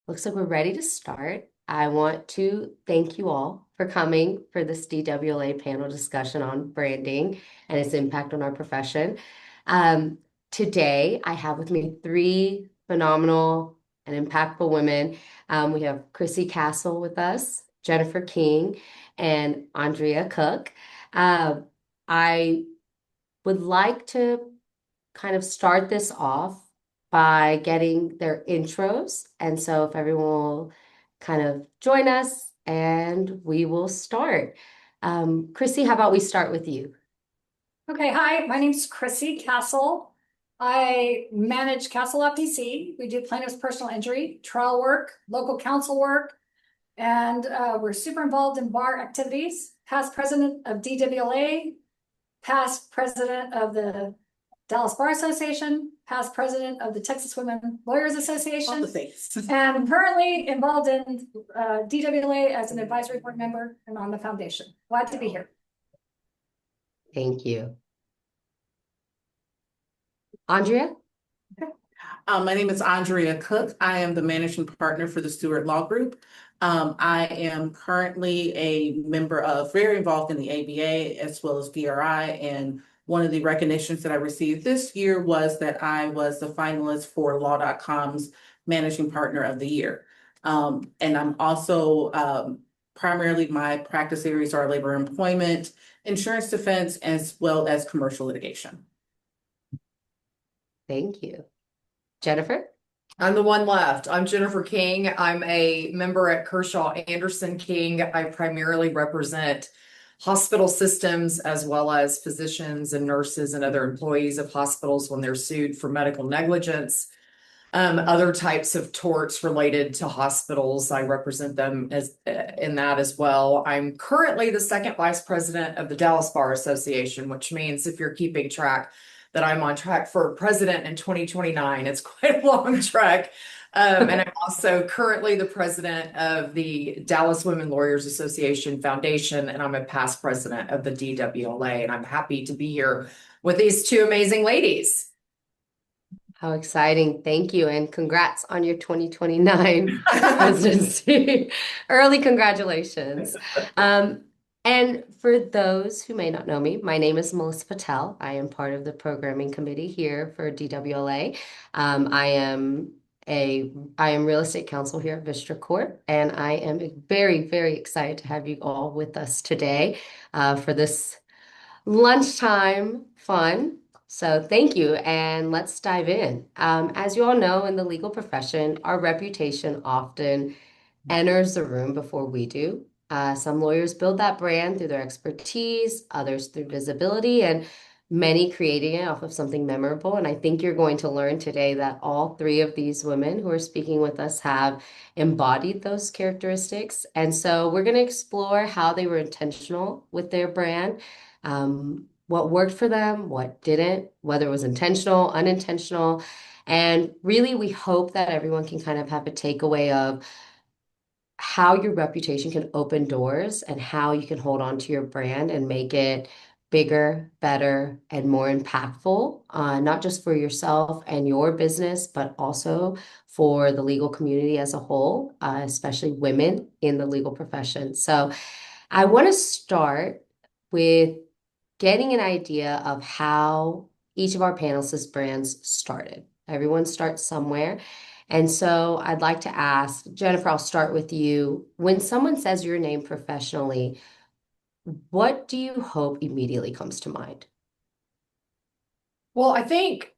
Looks like we're ready to start. I want to thank you all for coming for this DWLA panel discussion on branding and its impact on our profession. Um, Today, I have with me three phenomenal and impactful women. We have Krisi Kastl with us, Jennifer King, and Andrea Cook. Uh, I would like to kind of start this off by getting their intros. And so if everyone will kind of join us and we will start. Krisi, how about we start with you? Okay, hi, my name's Krisi Kastl. I manage Kastl FTC. We do plaintiff's personal injury, trial work, local counsel work, and we're super involved in bar activities. Past president of DWLA, past president of the Dallas Bar Association, past president of the Texas Women Lawyers Association. All the things. And currently involved in DWLA as an advisory board member and on the foundation. Glad to be here. Thank you. Andrea? My name is Andrea Cook. I am the managing partner for the Stewart Law Group. I am currently a member very involved in the ABA as well as DRI. And one of the recognitions that I received this year was that I was the finalist for Law.com's Managing Partner of the Year. And I'm also primarily my practice areas are labor employment, insurance defense, as well as commercial litigation. Thank you. Jennifer? I'm the one left. I'm Jennifer King. I'm a member at Kershaw Anderson King. I primarily represent hospital systems as well as physicians and nurses and other employees of hospitals when they're sued for medical negligence. Other types of torts related to hospitals, I represent them as in that as well. I'm currently the second vice president of the Dallas Bar Association, which means if you're keeping track, that I'm on track for president in 2029. It's quite a long track. And I'm also currently the president of the Dallas Women Lawyers Association Foundation, and I'm a past president of the DWLA, and I'm happy to be here with these two amazing ladies. How exciting. Thank you. And congrats on your 2029 presidency. Early congratulations. And for those who may not know me, my name is Malissa Patel. I am part of the programming committee here for DWLA. I am real estate counsel here at Vistra Corp, and I am very, very excited to have you all with us today for this lunchtime fun. So thank you, and let's dive in. As you all know, in the legal profession, our reputation often enters the room before we do. Some lawyers build that brand through their expertise, others through visibility, and many creating it off of something memorable. And I think you're going to learn today that all three of these women who are speaking with us have embodied those characteristics. And so we're going to explore how they were intentional with their brand, what worked for them, what didn't, whether it was intentional, unintentional. And really, we hope that everyone can kind of have a takeaway of how your reputation can open doors and how you can hold on to your brand and make it bigger, better, and more impactful, not just for yourself and your business, but also for the legal community as a whole, especially women in the legal profession. So I want to start with getting an idea of how each of our panelists' brands started. Everyone starts somewhere. And so I'd like to ask, Jennifer, I'll start with you. When someone says your name professionally, what do you hope immediately comes to mind? Well, I think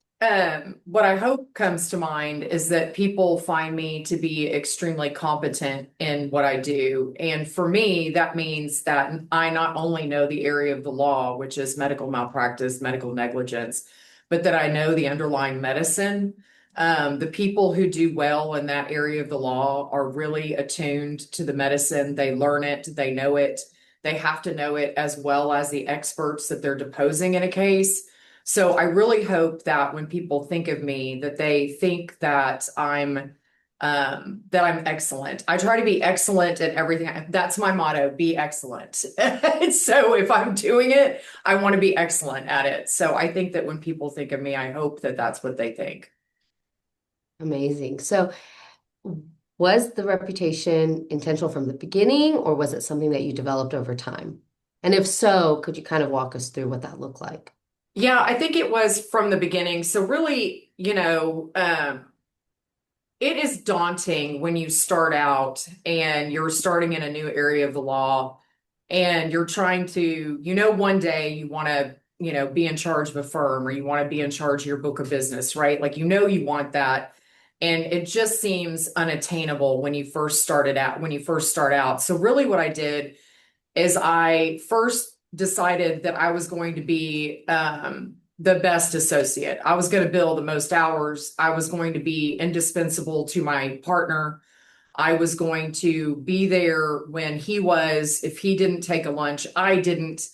what I hope comes to mind is that people find me to be extremely competent in what I do. And for me, that means that I not only know the area of the law, which is medical malpractice, medical negligence, but that I know the underlying medicine. The people who do well in that area of the law are really attuned to the medicine. They learn it, they know it, they have to know it as well as the experts that they're deposing in a case. So I really hope that when people think of me, that they think that I'm excellent. I try to be excellent at everything. That's my motto, be excellent. So if I'm doing it, I want to be excellent at it. So I think that when people think of me, I hope that that's what they think. Amazing. So Was the reputation intentional from the beginning, or was it something that you developed over time? And if so, could you kind of walk us through what that looked like? Yeah, I think it was from the beginning. So really, it is daunting when you start out and you're starting in a new area of the law and you're trying to, one day you want to, be in charge of a firm or you want to be in charge of your book of business, right? Like, you want that. And it just seems unattainable when you first start out. So really what I did is I first decided that I was going to be the best associate. I was going to bill the most hours. I was going to be indispensable to my partner. I was going to be there when if he didn't take a lunch, I didn't.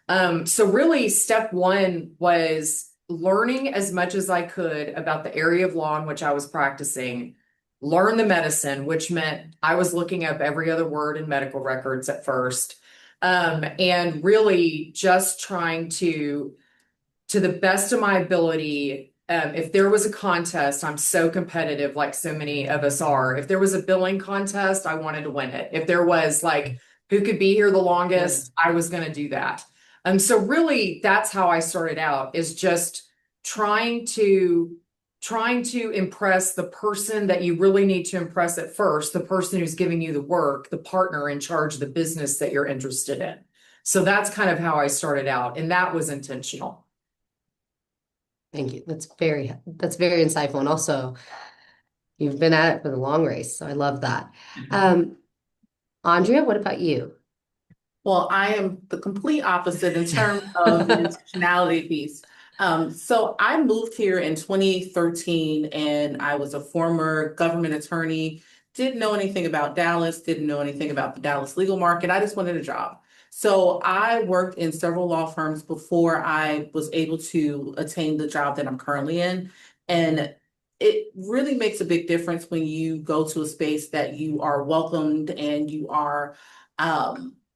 So really step one was learning as much as I could about the area of law in which I was practicing, learn the medicine, which meant I was looking up every other word in medical records at first. And really just trying to the best of my ability, if there was a contest, I'm so competitive, like so many of us are. If there was a billing contest, I wanted to win it. If there was like who could be here the longest, I was going to do that. So really, that's how I started out, is just trying to impress the person that you really need to impress at first, the person who's giving you the work, the partner in charge of the business that you're interested in. So that's kind of how I started out, and that was intentional. Thank you. That's very insightful. And also, you've been at it for the long race, so I love that. Andrea, what about you? Well, I am the complete opposite in terms of the intentionality piece. So I moved here in 2013 and I was a former government attorney, didn't know anything about Dallas, didn't know anything about the Dallas legal market. I just wanted a job. So I worked in several law firms before I was able to attain the job that I'm currently in. And it really makes a big difference when you go to a space that you are welcomed and you are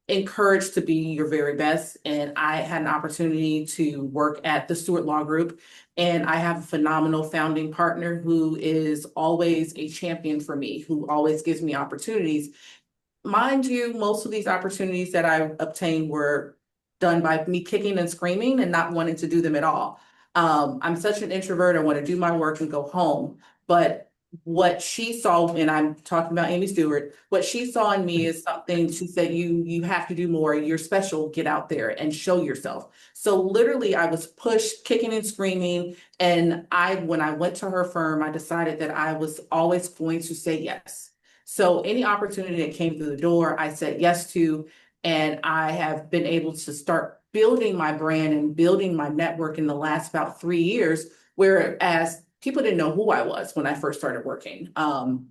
encouraged to be your very best. And I had an opportunity to work at the Stewart Law Group. And I have a phenomenal founding partner who is always a champion for me, who always gives me opportunities. Mind you, most of these opportunities that I obtained were done by me kicking and screaming and not wanting to do them at all. I'm such an introvert. I want to do my work and go home. But what she saw, and I'm talking about Amy Stewart, what she saw in me is something. She said, you have to do more. You're special. Get out there and show yourself. So literally I was pushed, kicking and screaming. And when I went to her firm, I decided that I was always going to say yes. So any opportunity that came through the door, I said yes to, and I have been able to start building my brand and building my network in the last about 3 years, whereas people didn't know who I was when I first started working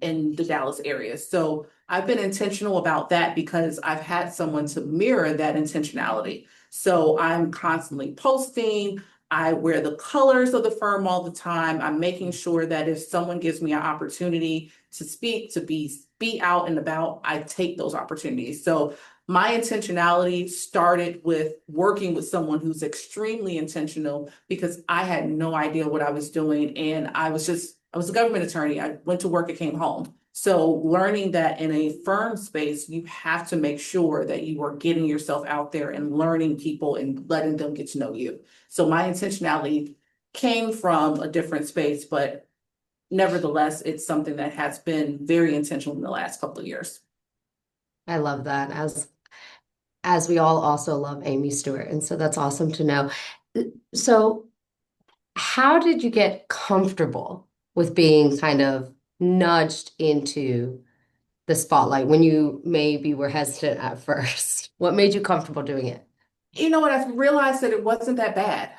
in the Dallas area. So I've been intentional about that because I've had someone to mirror that intentionality. So I'm constantly posting. I wear the colors of the firm all the time. I'm making sure that if someone gives me an opportunity to speak, to be out and about, I take those opportunities. So my intentionality started with working with someone who's extremely intentional because I had no idea what I was doing. And I was a government attorney. I went to work and came home. So learning that in a firm space, you have to make sure that you are getting yourself out there and learning people and letting them get to know you. So my intentionality came from a different space, but nevertheless, it's something that has been very intentional in the last couple of years. I love that, as we all also love Amy Stewart, and so that's awesome to know. So, how did you get comfortable with being kind of nudged into the spotlight when you maybe were hesitant at first? What made you comfortable doing it? You know what? I realized that it wasn't that bad.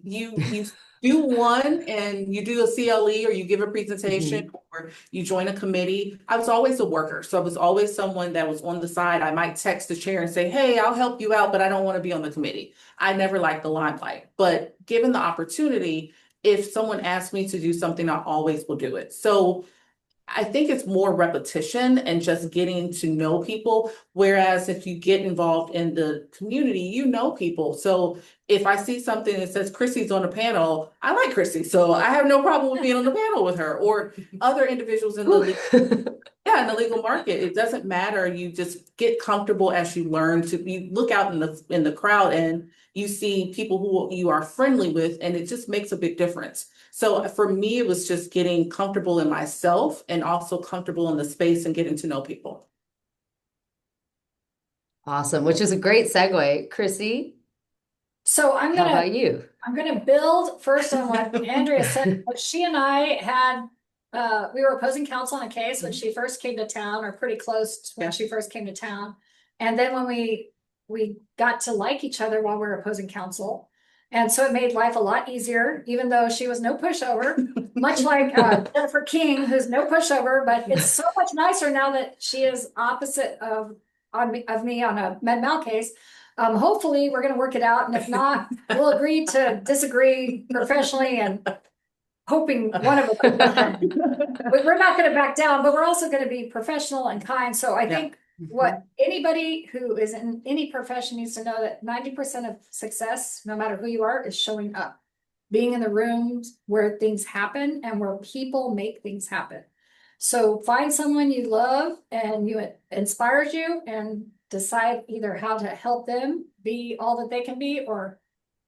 You do one and you do a CLE or you give a presentation Mhm. or you join a committee. I was always a worker. So I was always someone that was on the side. I might text the chair and say, hey, I'll help you out, but I don't want to be on the committee. I never liked the limelight. But given the opportunity, if someone asks me to do something, I always will do it. So I think it's more repetition and just getting to know people. Whereas if you get involved in the community, you know people. So if I see something that says Chrissy's on a panel, I like Krissy. So I have no problem with being on the panel with her or other individuals in the yeah, in the legal market. It doesn't matter. You just get comfortable as you learn to you look out in the crowd and you see people who you are friendly with, and it just makes a big difference. So for me, it was just getting comfortable in myself and also comfortable in the space and getting to know people. Awesome, which is a great segue. Krisi, So how about you? I'm gonna build first on what Andrea said. She and I had, we were opposing counsel on a case when she first came to town, or pretty close to when she first came to town. And then when we got to like each other while we were opposing counsel. And so it made life a lot easier, even though she was no pushover, much like Jennifer King, who's no pushover, but it's so much nicer now that she is opposite of me on a med mal case. Hopefully we're gonna work it out, and if not, we'll agree to disagree professionally, and hoping one of us. We're not gonna back down, but we're also gonna be professional and kind. So I think what anybody who is in any profession needs to know, that 90% of success, no matter who you are, is showing up, being in the rooms where things happen and where people make things happen. So find someone you love and it inspires you, and decide either how to help them be all that they can be, or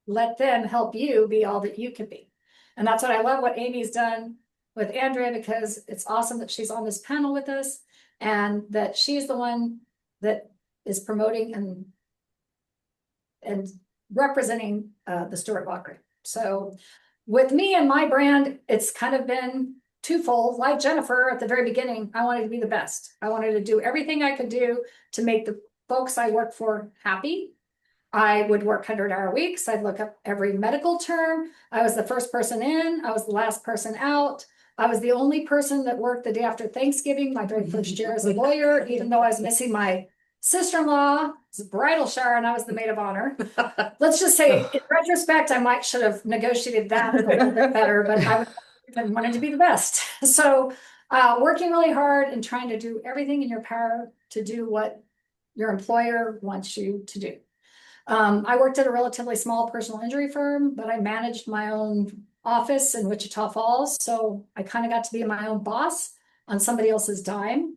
let them help you be all that you can be. And that's what I love what Amy's done with Andrea, because it's awesome that she's on this panel with us, and that she's the one that is promoting and representing the Stewart Law Group. So with me and my brand, it's kind of been twofold. Like Jennifer at the very beginning, I wanted to be the best. I wanted to do everything I could do to make the folks I work for happy. I would work 100-hour weeks. I'd look up every medical term. I was the first person in. I was the last person out. I was the only person that worked the day after Thanksgiving, my very first year as a lawyer, even though I was missing my sister-in-law, it's a bridal shower, and I was the maid of honor. Let's just say, in retrospect, I should have negotiated that a little bit better, but I wanted to be the best. So working really hard and trying to do everything in your power to do what your employer wants you to do. I worked at a relatively small personal injury firm, but I managed my own office in Wichita Falls. So I kind of got to be my own boss on somebody else's dime.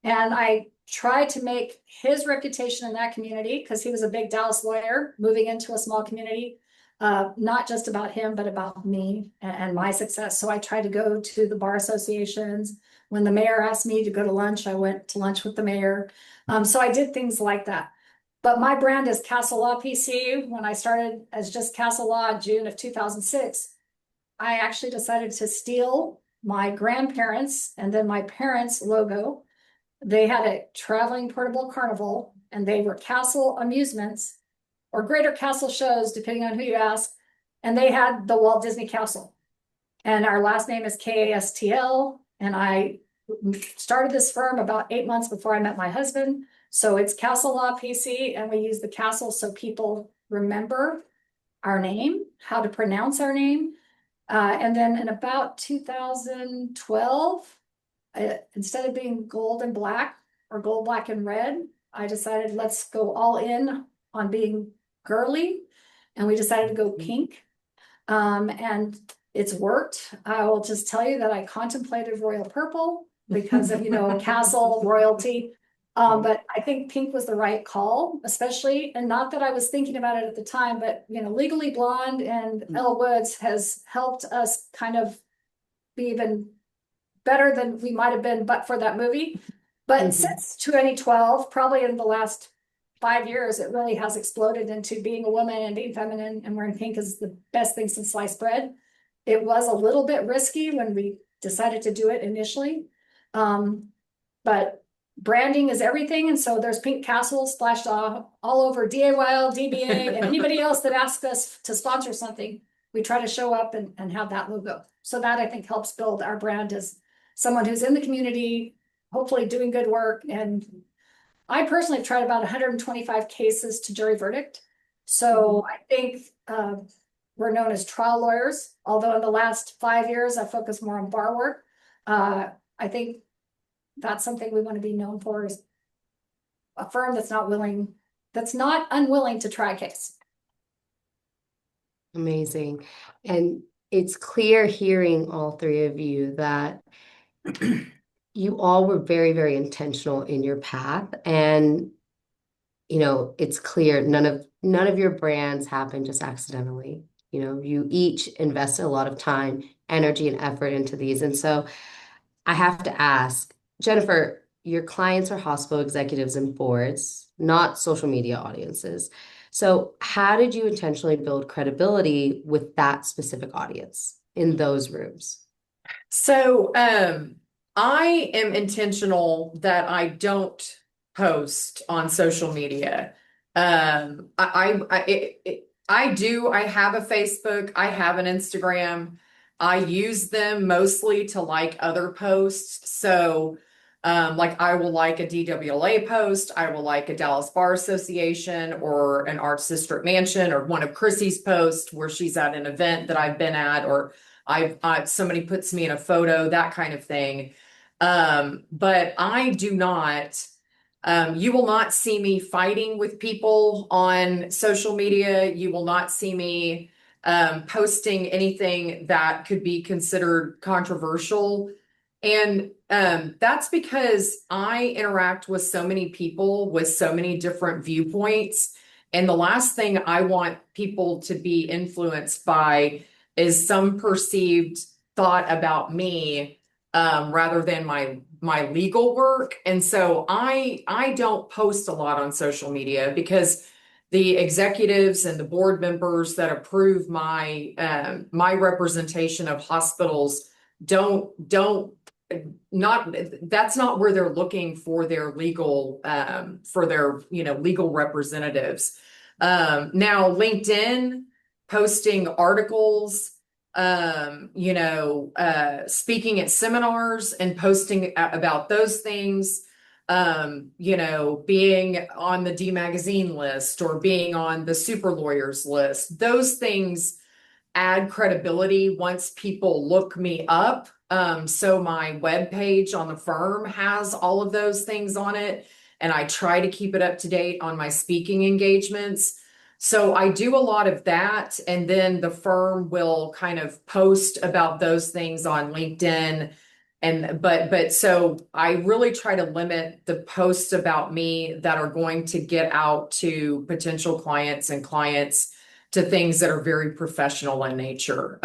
And I tried to make his reputation in that community, because he was a big Dallas lawyer moving into a small community, not just about him, but about me and my success. So I tried to go to the bar associations. When the mayor asked me to go to lunch, I went to lunch with the mayor. So I did things like that. But my brand is Kastl Law PC. When I started as just Kastl Law in June of 2006, I actually decided to steal my grandparents' and then my parents' logo. They had a traveling portable carnival, and they were Kastl Amusements or Greater Kastl Shows, depending on who you ask. And they had the Walt Disney Castle. And our last name is Kastl. And I started this firm about 8 months before I met my husband. So it's Kastl Law PC, and we use the Kastl so people remember our name, how to pronounce our name. And then in about 2012, instead of being gold and black or gold, black, and red, I decided let's go all in on being girly, and we decided to go pink. And it's worked. I will just tell you that I contemplated royal purple because of, Kastl royalty. But I think pink was the right call, especially, and not that I was thinking about it at the time, but Legally Blonde and Elle Woods has helped us kind of be even better than we might have been but for that movie. But since 2012, probably in the last 5 years, it really has exploded into being a woman and being feminine, and wearing pink is the best thing since sliced bread. It was a little bit risky when we decided to do it initially. But branding is everything. And so there's pink Kastl splashed all over DAYL, DBA, and anybody else that asks us to sponsor something, we try to show up and have that logo. So that, I think, helps build our brand as someone who's in the community, hopefully doing good work. And I personally have tried about 125 cases to jury verdict. So I think we're known as trial lawyers, although in the last 5 years, I focused more on bar work. I think that's something we want to be known for, is a firm that's not unwilling to try a case. Amazing. And it's clear hearing all three of you that you all were very, very intentional in your path. And, it's clear none of your brands happened just accidentally. You each invested a lot of time, energy, and effort into these. And so I have to ask, Jennifer, your clients are hospital executives and boards, not social media audiences. So how did you intentionally build credibility with that specific audience in those rooms? So, I am intentional that I don't post on social media. I have a Facebook, I have an Instagram. I use them mostly to like other posts. So, like I will like a DWLA post, I will like a Dallas Bar Association or an Arts District Mansion or one of Krisi's posts where she's at an event that I've been at, or somebody puts me in a photo, that kind of thing. But I do not, you will not see me fighting with people on social media. You will not see me posting anything that could be considered controversial. And that's because I interact with so many people with so many different viewpoints. And the last thing I want people to be influenced by is some perceived thought about me, rather than my legal work. And so I don't post a lot on social media because the executives and the board members that approve my representation of hospitals don't not that's not where they're looking for their legal legal representatives. Now LinkedIn, posting articles, speaking at seminars and posting about those things, being on the D Magazine list or being on the super lawyers list. Those things add credibility once people look me up. So my webpage on the firm has all of those things on it, and I try to keep it up to date on my speaking engagements. So I do a lot of that, and then the firm will kind of post about those things on LinkedIn. But so I really try to limit the posts about me that are going to get out to potential clients and clients to things that are very professional in nature.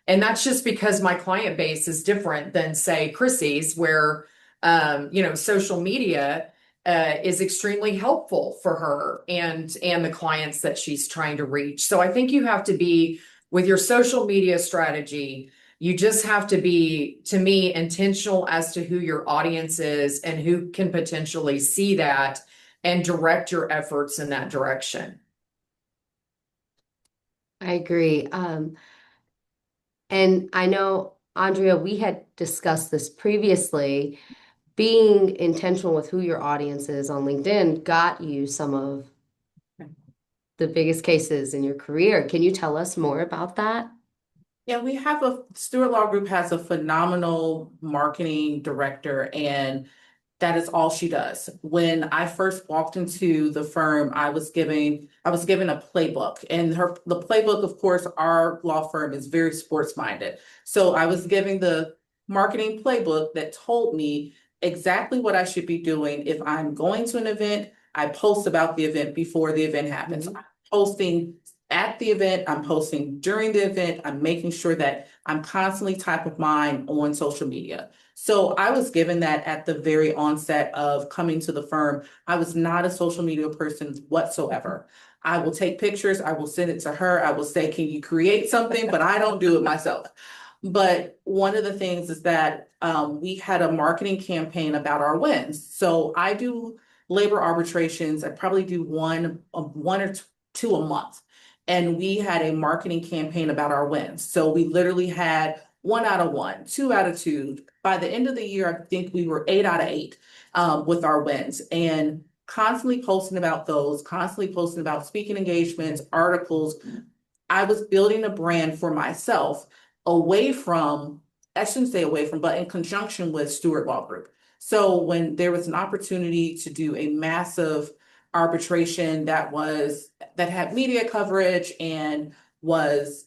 And that's just because my client base is different than, say, Krisi's, where social media is extremely helpful for her and the clients that she's trying to reach. So I think you have to be, with your social media strategy, you just have to be, to me, intentional as to who your audience is and who can potentially see that and direct your efforts in that direction. I agree. And I know, Andrea, we had discussed this previously. Being intentional with who your audience is on LinkedIn got you some of the biggest cases in your career. Can you tell us more about that? Yeah, Stewart Law Group has a phenomenal marketing director, and that is all she does. When I first walked into the firm, I was given a playbook, and the playbook, of course, our law firm is very sports minded. So I was given the marketing playbook that told me exactly what I should be doing. If I'm going to an event, I post about the event before the event happens. I'm posting at the event, I'm posting during the event, I'm making sure that I'm constantly top of mind on social media. So I was given that at the very onset of coming to the firm. I was not a social media person whatsoever. I will take pictures, I will send it to her, I will say, can you create something? But I don't do it myself. But one of the things is that we had a marketing campaign about our wins. So I do labor arbitrations. I probably do one or two a month. And we had a marketing campaign about our wins. So we literally had 1 out of 1, 2 out of 2. By the end of the year, I think we were 8 out of 8 with our wins, and constantly posting about those, constantly posting about speaking engagements, articles. I was building a brand for myself away from I shouldn't say away from, but in conjunction with Stewart Law Group. So when there was an opportunity to do a massive arbitration that had media coverage and was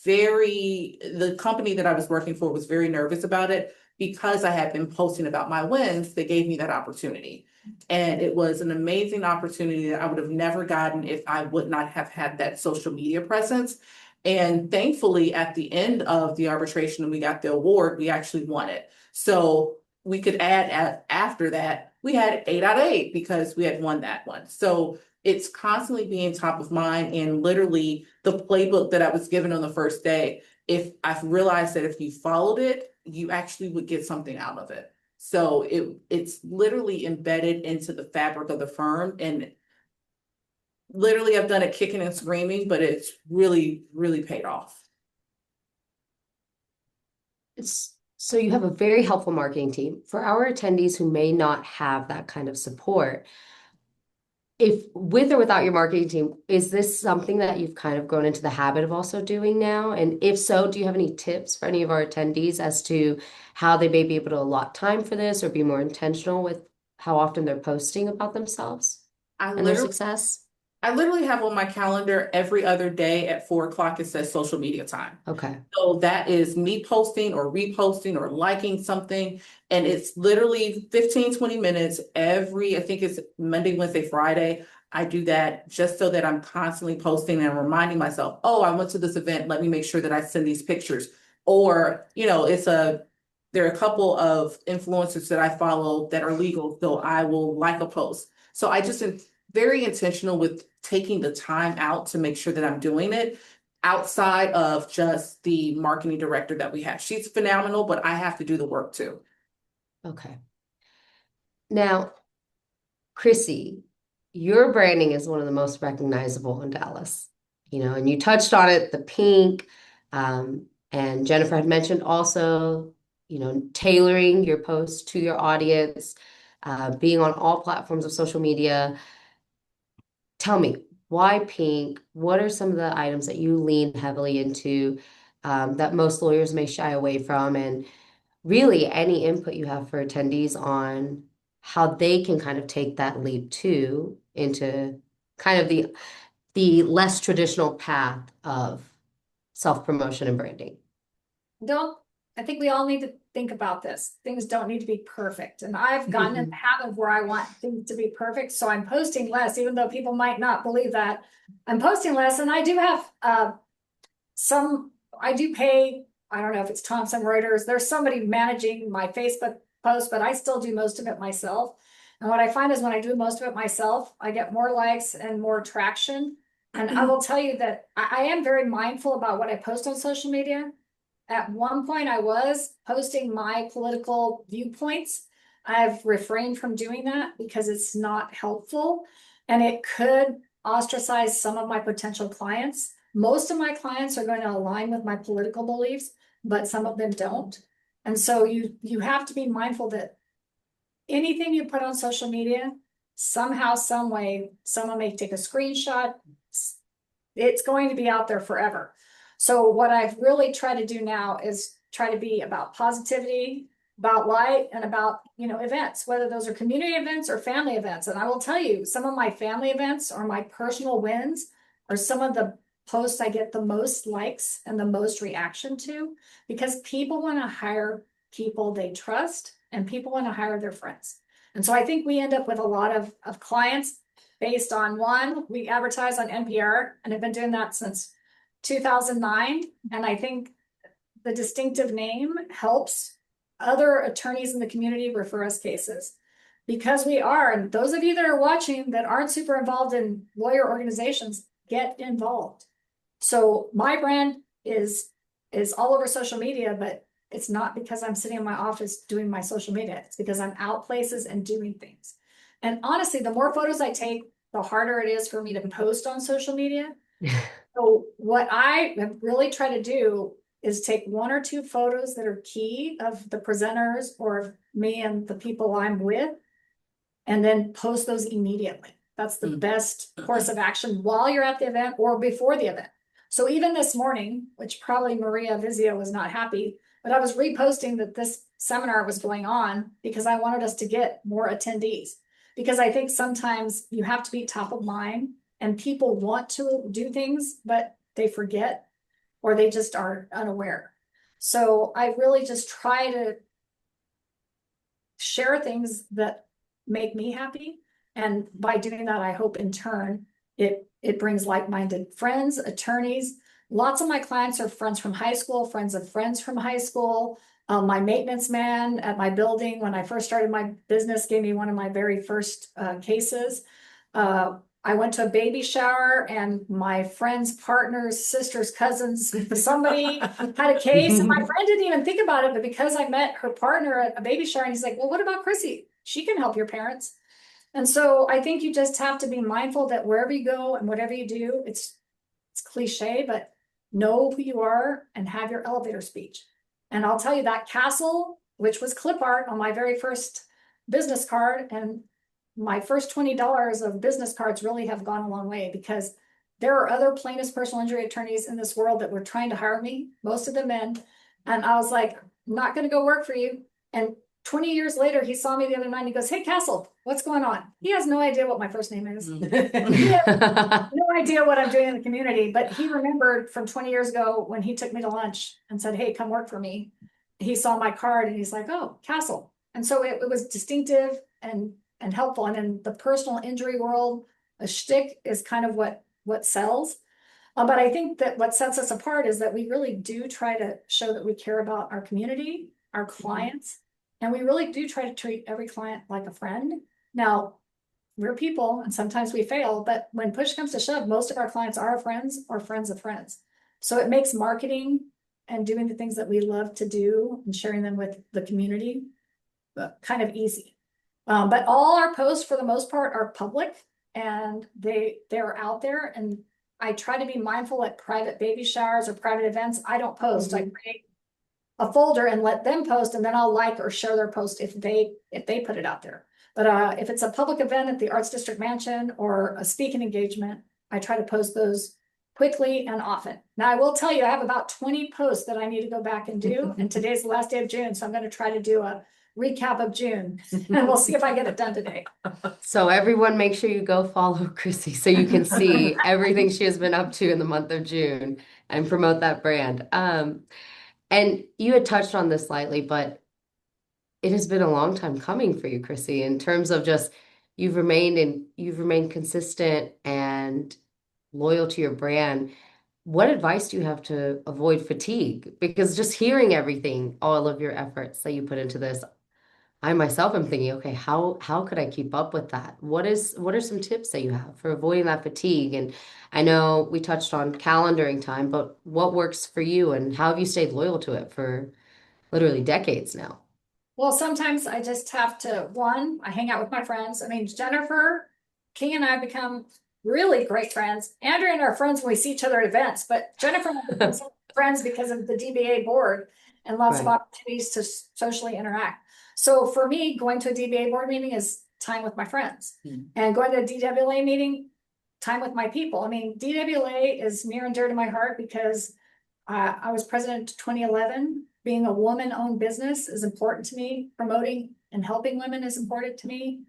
the company that I was working for was very nervous about it because I had been posting about my wins, they gave me that opportunity. And it was an amazing opportunity that I would have never gotten if I would not have had that social media presence. And thankfully, at the end of the arbitration, and we got the award, we actually won it. So we could add after that, we had 8 out of 8 because we had won that one. So it's constantly being top of mind, and literally the playbook that I was given on the first day, if I've realized that if you followed it, you actually would get something out of it. So it's literally embedded into the fabric of the firm, and literally I've done it kicking and screaming, but it's really, really paid off. So you have a very helpful marketing team. For our attendees who may not have that kind of support, if with or without your marketing team, is this something that you've kind of grown into the habit of also doing now? And if so, do you have any tips for any of our attendees as to how they may be able to allot time for this or be more intentional with how often they're posting about themselves and their success? I literally have on my calendar every other day at 4 o'clock, it says social media time. Okay. So that is me posting or reposting or liking something. And it's literally 15, 20 minutes I think it's Monday, Wednesday, Friday. I do that just so that I'm constantly posting and reminding myself, oh, I went to this event. Let me make sure that I send these pictures. Or, there are a couple of influencers that I follow that are legal, so I will like a post. So I just am very intentional with taking the time out to make sure that I'm doing it outside of just the marketing director that we have. She's phenomenal, but I have to do the work too. Okay. Now, Krisi, your branding is one of the most recognizable in Dallas, and you touched on it, the pink, and Jennifer had mentioned also, tailoring your posts to your audience, being on all platforms of social media. Tell me, why pink? What are some of the items that you lean heavily into, that most lawyers may shy away from? And really, any input you have for attendees on how they can kind of take that leap too into kind of the less traditional path of self-promotion and branding. I think we all need to think about this. Things don't need to be perfect. And I've gotten in the habit of where I want things to be perfect. So I'm posting less, even though people might not believe that. I'm posting less, and I do have I do pay, I don't know if it's Thomson Reuters, there's somebody managing my Facebook post, but I still do most of it myself. And what I find is when I do most of it myself, I get more likes and more traction. And I will tell you that I am very mindful about what I post on social media. At one point, I was posting my political viewpoints. I've refrained from doing that because it's not helpful, and it could ostracize some of my potential clients. Most of my clients are going to align with my political beliefs, but some of them don't. And so you have to be mindful that anything you put on social media, somehow, some way, someone may take a screenshot. It's going to be out there forever. So what I've really tried to do now is try to be about positivity, about light, and about, events, whether those are community events or family events. And I will tell you, some of my family events or my personal wins are some of the posts I get the most likes and the most reaction to, because people want to hire people they trust, and people want to hire their friends. And so I think we end up with a lot of clients based on one, we advertise on NPR, and I've been doing that since 2009. And I think the distinctive name helps other attorneys in the community refer us cases, because we are, and those of you that are watching that aren't super involved in lawyer organizations, get involved. So my brand is all over social media, but it's not because I'm sitting in my office doing my social media. It's because I'm out places and doing things. And honestly, the more photos I take, the harder it is for me to post on social media. So what I have really tried to do is take 1 or 2 photos that are key of the presenters or me and the people I'm with, and then post those immediately. That's the best course of action while you're at the event or before the event. So even this morning, which probably Maria Vizio was not happy, but I was reposting that this seminar was going on because I wanted us to get more attendees. Because I think sometimes you have to be top of mind and people want to do things, but they forget or they just are unaware. So I really just try to share things that make me happy. And by doing that, I hope in turn, it brings like-minded friends, attorneys. Lots of my clients are friends from high school, friends of friends from high school. My maintenance man at my building, when I first started my business, gave me one of my very first cases. I went to a baby shower and my friend's partner's sister's cousins, somebody had a case and my friend didn't even think about it, but because I met her partner at a baby shower and he's like, well, what about Krisi? She can help your parents. And so I think you just have to be mindful that wherever you go and whatever you do, it's cliche, but know who you are and have your elevator speech. And I'll tell you that Kastl, which was clip art on my very first business card, and my first $20 of business cards really have gone a long way because there are other plaintiffs' personal injury attorneys in this world that were trying to hire me, most of them men. And I was like, I'm not going to go work for you. And 20 years later, he saw me the other night and he goes, hey, Kastl, what's going on? He has no idea what my first name is. He has no idea what I'm doing in the community, but he remembered from 20 years ago when he took me to lunch and said, hey, come work for me. He saw my card and he's like, oh, Kastl. And so it was distinctive and helpful. And in the personal injury world, a shtick is kind of what sells. But I think that what sets us apart is that we really do try to show that we care about our community, our clients, and we really do try to treat every client like a friend. Now, we're people and sometimes we fail, but when push comes to shove, most of our clients are our friends or friends of friends. So it makes marketing and doing the things that we love to do and sharing them with the community kind of easy. But all our posts for the most part are public and they're out there, and I try to be mindful at private baby showers or private events. I don't post. I create a folder and let them post, and then I'll like or share their post if they put it out there. But if it's a public event at the Arts District Mansion or a speaking engagement, I try to post those quickly and often. Now, I will tell you, I have about 20 posts that I need to go back and do, and today's the last day of June, so I'm going to try to do a recap of June, and we'll see if I get it done today. So everyone make sure you go follow Krisi so you can see everything she has been up to in the month of June and promote that brand. And you had touched on this slightly, but it has been a long time coming for you, Krisi, in terms of just you've remained consistent and loyal to your brand. What advice do you have to avoid fatigue? Because just hearing everything, all of your efforts that you put into this, I myself am thinking, okay, how could I keep up with that? What are some tips that you have for avoiding that fatigue? And I know we touched on calendaring time, but what works for you and how have you stayed loyal to it for literally decades now? Well, sometimes I just have to, I hang out with my friends. I mean, Jennifer King and I have become really great friends. Andrea and I are friends when we see each other at events, but Jennifer and I have become friends because of the DBA board and lots of Right. opportunities to socially interact. So for me, going to a DBA board meeting is time with my friends, and going to a DWLA meeting, time with my people. I mean, DWLA is near and dear to my heart because I was president in 2011. Being a woman-owned business is important to me. Promoting and helping women is important to me.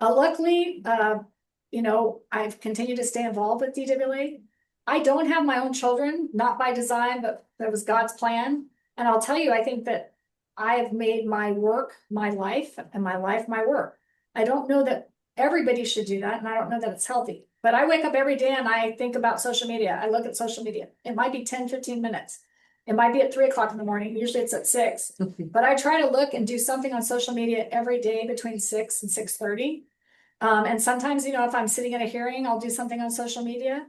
Luckily, I've continued to stay involved with DWLA. I don't have my own children, not by design, but that was God's plan. And I'll tell you, I think that I have made my work my life and my life my work. I don't know that everybody should do that, and I don't know that it's healthy. But I wake up every day and I think about social media. I look at social media. It might be 10, 15 minutes. It might be at 3 o'clock in the morning. Usually it's at 6. But I try to look and do something on social media every day between 6 and 6:30. And sometimes, if I'm sitting in a hearing, I'll do something on social media.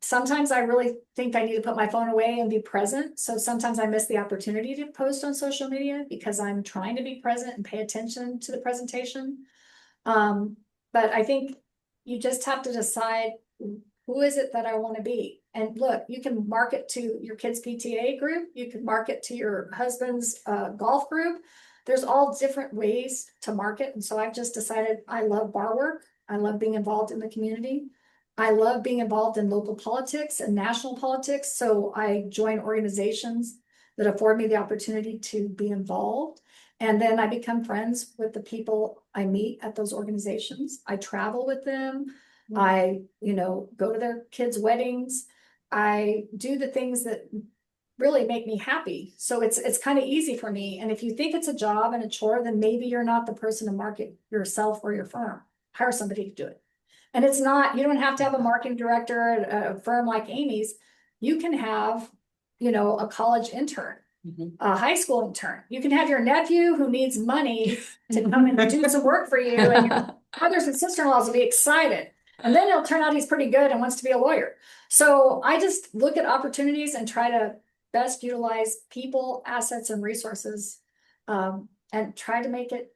Sometimes I really think I need to put my phone away and be present. So sometimes I miss the opportunity to post on social media because I'm trying to be present and pay attention to the presentation. But I think you just have to decide, who is it that I want to be? And look, you can market to your kids' PTA group. You can market to your husband's golf group. There's all different ways to market. And so I've just decided I love bar work. I love being involved in the community. I love being involved in local politics and national politics. So I join organizations that afford me the opportunity to be involved. And then I become friends with the people I meet at those organizations. I travel with them. I, go to their kids' weddings. I do the things that really make me happy. So it's kind of easy for me. And if you think it's a job and a chore, then maybe you're not the person to market yourself or your firm. Hire somebody to do it. And it's not, you don't have to have a marketing director at a firm like Amy's. You can have, a college intern, a high school intern. You can have your nephew who needs money to come and do some work for you, and your brothers and sister-in-laws will be excited. And then it'll turn out he's pretty good and wants to be a lawyer. So I just look at opportunities and try to best utilize people, assets, and resources, and try to make it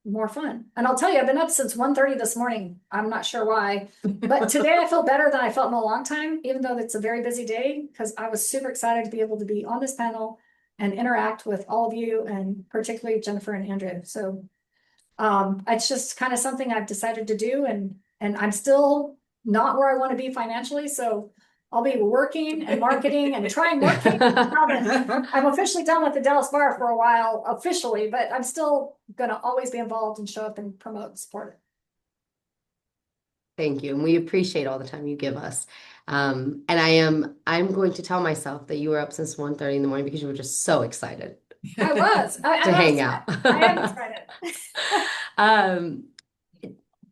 more fun. And I'll tell you, I've been up since 1:30 this morning. I'm not sure why, but today I feel better than I felt in a long time, even though it's a very busy day, because I was super excited to be able to be on this panel and interact with all of you, and particularly Jennifer and Andrea. So it's just kind of something I've decided to do, and I'm still not where I want to be financially. So I'll be working and marketing and trying more cases. I'm officially done with the Dallas Bar for a while, officially, but I'm still going to always be involved and show up and promote and support it. Thank you. And we appreciate all the time you give us. And I'm going to tell myself that you were up since 1:30 in the morning because you were just so excited. I was. To hang out. I am excited.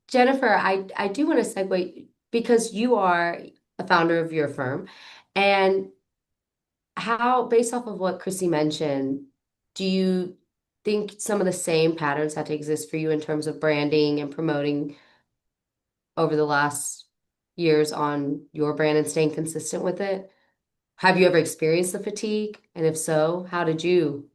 Jennifer, I do want to segue because you are a founder of your firm, and how, based off of what Krisi mentioned, do you think some of the same patterns had to exist for you in terms of branding and promoting over the last years on your brand and staying consistent with it? Have you ever experienced the fatigue? And if so, how did you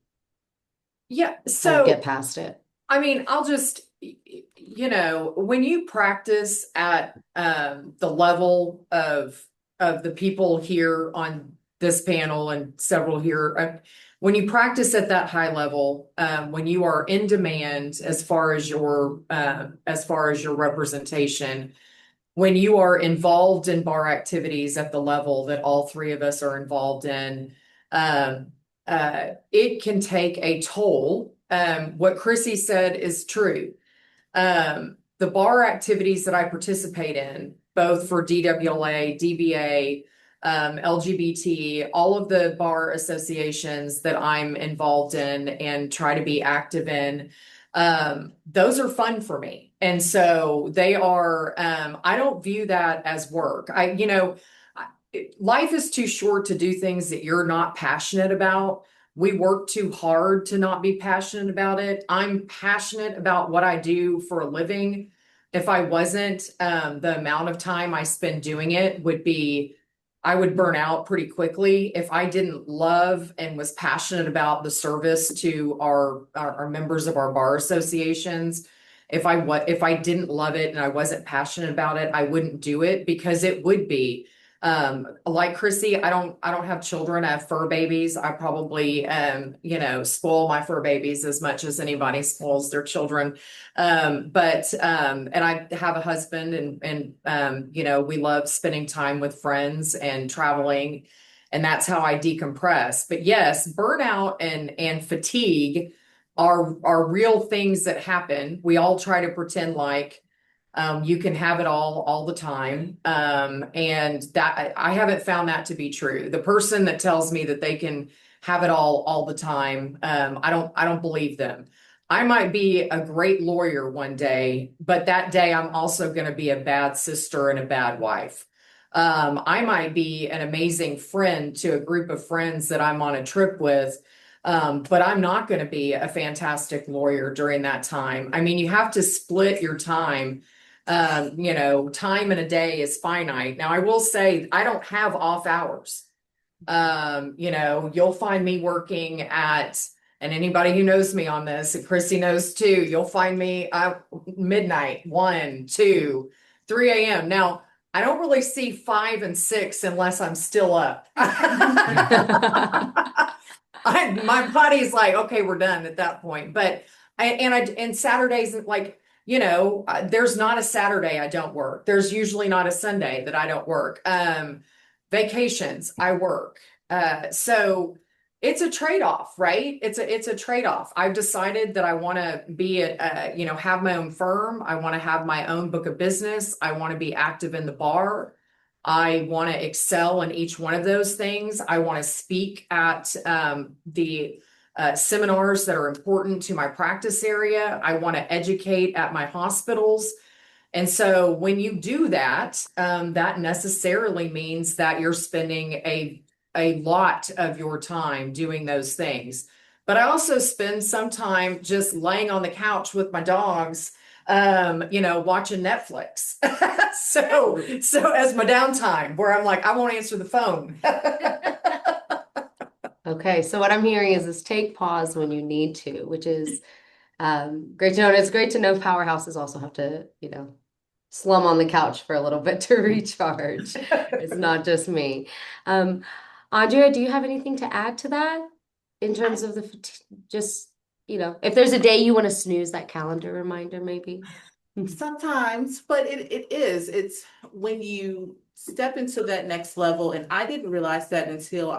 get past it? I mean, I'll just, when you practice at the level of the people here on this panel and several here, when you practice at that high level, when you are in demand as far as your representation, when you are involved in bar activities at the level that all three of us are involved in, it can take a toll. What Krisi said is true. The bar activities that I participate in, both for DWLA, DBA, LGBT, all of the bar associations that I'm involved in and try to be active in, those are fun for me. And so they are, I don't view that as work. Life is too short to do things that you're not passionate about. We work too hard to not be passionate about it. I'm passionate about what I do for a living. If I wasn't, the amount of time I spend doing it I would burn out pretty quickly. If I didn't love and was passionate about the service to our members of our bar associations, if I didn't love it and I wasn't passionate about it, I wouldn't do it, because it would be like Krisi, I don't have children. I have fur babies. I probably, spoil my fur babies as much as anybody spoils their children. And I have a husband, and we love spending time with friends and traveling, and that's how I decompress. But yes, burnout and fatigue are real things that happen. We all try to pretend like you can have it all the time. And that I haven't found that to be true. The person that tells me that they can have it all the time, I don't believe them. I might be a great lawyer one day, but that day I'm also going to be a bad sister and a bad wife. I might be an amazing friend to a group of friends that I'm on a trip with, but I'm not going to be a fantastic lawyer during that time. I mean, you have to split your time. Time in a day is finite. Now, I will say I don't have off hours. You'll find me working at, and anybody who knows me on this, and Krisi knows too, you'll find me midnight, 1, 2, 3 a.m. Now, I don't really see 5 and 6 unless I'm still up. My body's like, okay, we're done at that point. But and Saturdays, like, there's not a Saturday I don't work. There's usually not a Sunday that I don't work. Vacations, I work. So It's a trade-off, right? It's a trade-off. I've decided that I want to be have my own firm. I want to have my own book of business. I want to be active in the bar. I want to excel in each one of those things. I want to speak at the seminars that are important to my practice area. I want to educate at my hospitals. And so when you do that, that necessarily means that you're spending a lot of your time doing those things. But I also spend some time just laying on the couch with my dogs, watching Netflix. So as my downtime, where I'm like, I won't answer the phone. Okay, so what I'm hearing is this take pause when you need to, which is great to know. And it's great to know powerhouses also have to, slum on the couch for a little bit to recharge. It's not just me. Andrea, do you have anything to add to that in terms of if there's a day you want to snooze that calendar reminder, maybe? Sometimes, but it's when you step into that next level, and I didn't realize that until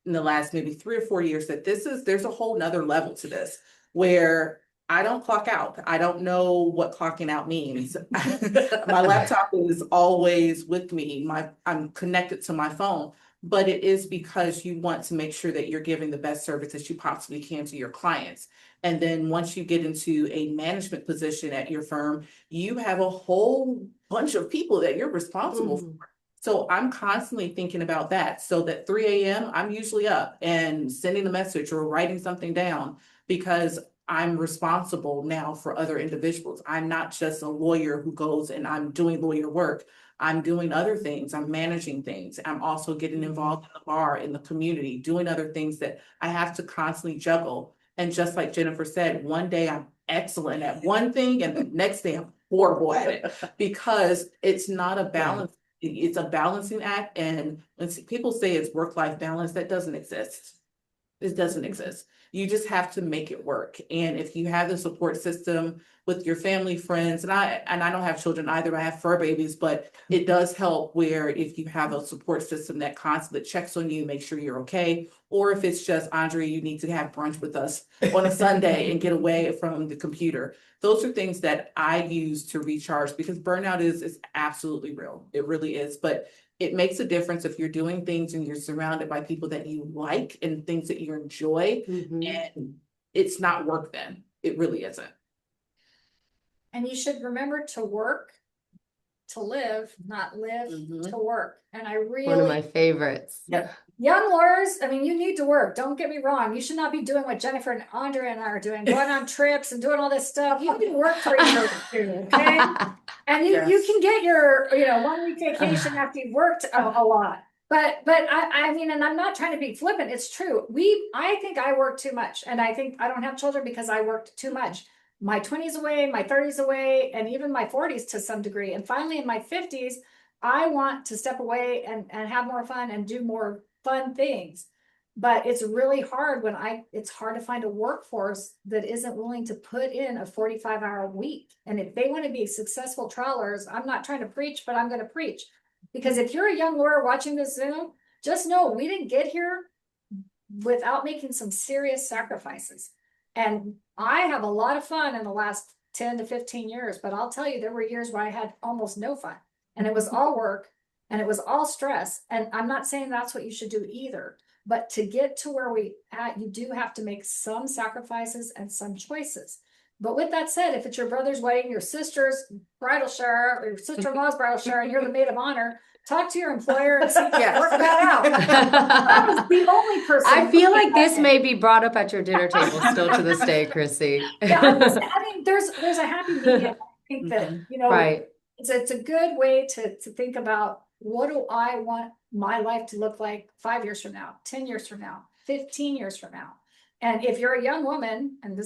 in the last maybe 3 or 4 years, that there's a whole nother level to this where I don't clock out. I don't know what clocking out means. My laptop is always with me. I'm connected to my phone, but it is because you want to make sure that you're giving the best service that you possibly can to your clients. And then once you get into a management position at your firm, you have a whole bunch of people that you're responsible for. So I'm constantly thinking about that. So that 3 a.m., I'm usually up and sending a message or writing something down because I'm responsible now for other individuals. I'm not just a lawyer who goes and I'm doing lawyer work. I'm doing other things. I'm managing things. I'm also getting involved in the bar, in the community, doing other things that I have to constantly juggle. And just like Jennifer said, one day I'm excellent at one thing and the next day I'm horrible at it because it's not a balance. It's a balancing act. And when people say it's work-life balance, that doesn't exist. It doesn't exist. You just have to make it work. And if you have the support system with your family, friends, and I don't have children either, I have fur babies, but it does help where if you have a support system that constantly checks on you, make sure you're okay. Or if it's just, Andrea, you need to have brunch with us on a Sunday and get away from the computer. Those are things that I use to recharge because burnout is absolutely real. It really is. But it makes a difference if you're doing things and you're surrounded by people that you like and things that you enjoy. And it's not work then. It really isn't. And you should remember to work, to live, not live to work. And I One of my favorites. young lawyers, I mean, you need to work. Don't get me wrong. You should not be doing what Jennifer and Andrea and I are doing, going on trips and doing all this stuff. You can work for a year or two, okay? And you can get your 1 week vacation after you've worked a lot. But I mean, and I'm not trying to be flippant. It's true. I think I work too much, and I think I don't have children because I worked too much. My 20s away, my 30s away, and even my 40s to some degree. And finally, in my 50s, I want to step away and have more fun and do more fun things. But it's really hard it's hard to find a workforce that isn't willing to put in a 45-hour week. And if they want to be successful trial lawyers, I'm not trying to preach, but I'm going to preach. Because if you're a young lawyer watching this Zoom, just know we didn't get here without making some serious sacrifices. And I have a lot of fun in the last 10 to 15 years, but I'll tell you, there were years where I had almost no fun. And it was all work and it was all stress. And I'm not saying that's what you should do either. But to get to where you do have to make some sacrifices and some choices. But with that said, if it's your brother's wedding, your sister's bridal shower, or your sister-in-law's bridal shower, and you're the maid of honor, talk to your employer and see if you can work that out. I was the only person. I feel like this may be brought up at your dinner table still to this day, Krisi. Yeah, I mean, there's a happy medium. I think that, Right. it's a good way to think about what do I want my life to look like 5 years from now, 10 years from now, 15 years from now. And if you're a young woman, and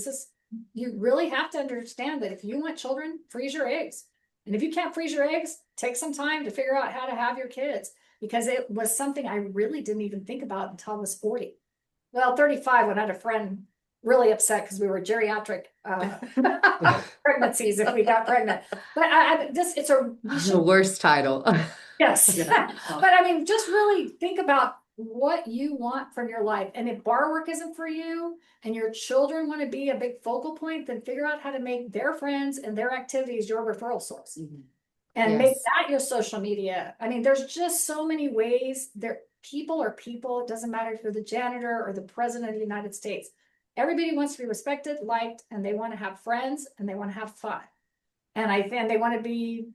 you really have to understand that if you want children, freeze your eggs. And if you can't freeze your eggs, take some time to figure out how to have your kids, because it was something I really didn't even think about until I was 40. Well, 35 when I had a friend really upset because we were geriatric pregnancies if we got pregnant. But The worst title. Yes. But I mean, just really think about what you want from your life. And if bar work isn't for you and your children want to be a big focal point, then figure out how to make their friends and their activities your referral source. And make Yes. that your social media. I mean, there's just so many ways. There, people are people. It doesn't matter if you're the janitor or the president of the United States. Everybody wants to be respected, liked, and they want to have friends and they want to have fun. And they want to be,